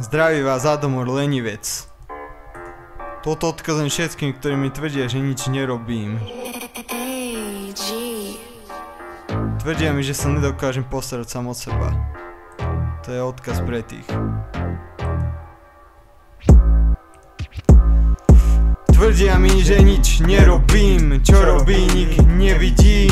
Zdraví vás Adomor Lenivec. Toto odkazujem všetkým, ktorí mi tvrdia, že nič nerobím. Tvrdia mi, že sa nedokážem postarať sám od seba. To je odkaz pre tých. Tvrdia mi, že nič nerobím, čo robí, nik nevidí.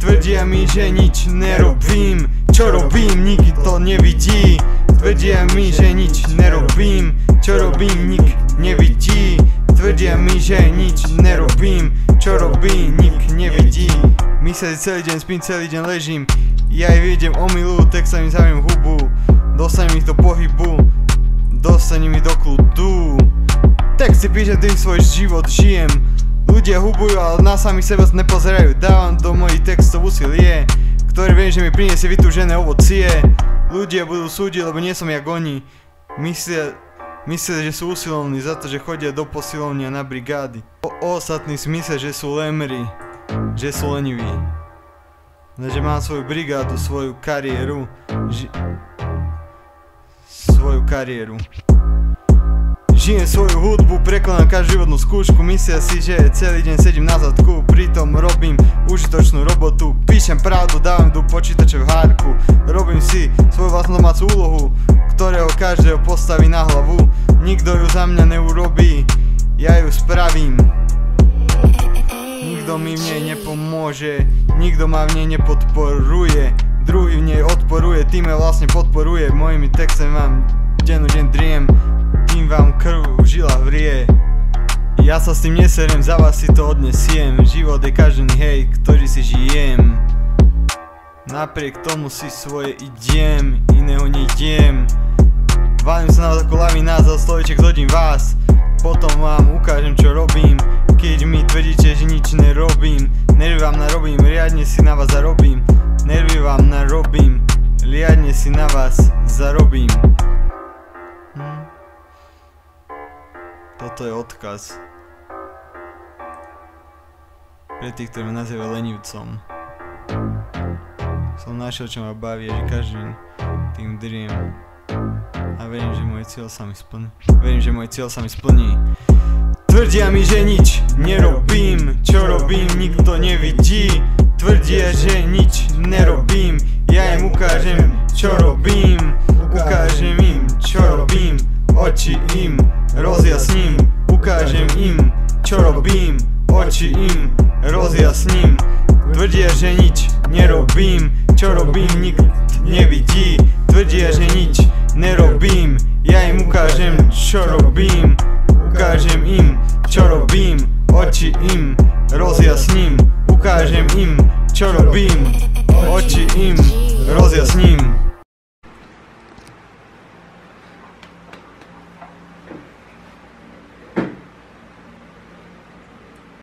Tvrdia mi, že nič nerobím, čo robím, nik to nevidí. Tvrdia mi, že nič nerobím, čo robím, nik nevidí. Tvrdia mi, že nič nerobím, čo robím, nik nevidí. Myslím, že celý deň spím, celý deň ležím. Ja aj vidím omylu, tak sa mi zaviem hubu. Dostanem ich do pohybu, dostanem ich do kľudu. Tak si píšem, tým svoj život žijem. Ľudia hubujú, ale na sami seba nepozerajú. Dávam do mojich textov úsilie, ktoré viem, že mi priniesie vytúžené ovocie. Ľudia budú súdiť, lebo nie som jak oni. Myslia, že sú usilovní za to, že chodia do posilovnia na brigády. Ostatní si myslia, že sú lemri, že sú leniví. Že mám svoju brigádu, svoju kariéru. Žijem svoju hudbu, prekonám každú životnú skúšku. Myslia si, že celý deň sedím na zadku, pritom robím užitočnú robotu. Píšem pravdu, dávam do počítače v hárku. Robím si svoju vlastnú domácu úlohu, ktorého každého postaví na hlavu. Nikto ju za mňa neurobí, ja ju spravím. Nikto mi v nej nepomôže, nikto ma v nej nepodporuje. Druhý v nej odporuje, tým ma vlastne podporuje. Mojimi textami vám dennú deň driem, tým vám krv v žilách vrie. Ja sa s tým neserem, za vás si to odnesiem. Život je každý hej, ktorý si žijem. Napriek tomu si svoje idem, iného nejdem. Valím sa na vás ako lavína, za slovíček zhodím vás. Potom vám ukážem, čo robím. Keď mi tvrdíte, že nič nerobím, nervy vám narobím, riadne si na vás zarobím. Nervy vám narobím, riadne si na vás zarobím. Toto je odkaz pre tých, ktorí ma nazývajú lenivcom. Som našiel, čo ma baví, že každým tým driem. A verím, že môj cieľ sa mi splní. Tvrdia mi, že nič nerobím, čo robím, nikto nevidí. Tvrdia, že nič nerobím, ja im ukážem, čo robím. Ukážem im, čo robím, oči im rozjasním. Ukážem im, čo robím, oči im rozjasním. Tvrdia, že nič nerobím, čo robím, nikto nevidí. Tvrdia, že nič nerobím, ja im ukážem, čo robím. Ukážem im, čo robím, oči im rozjasním. Ukážem im, čo robím.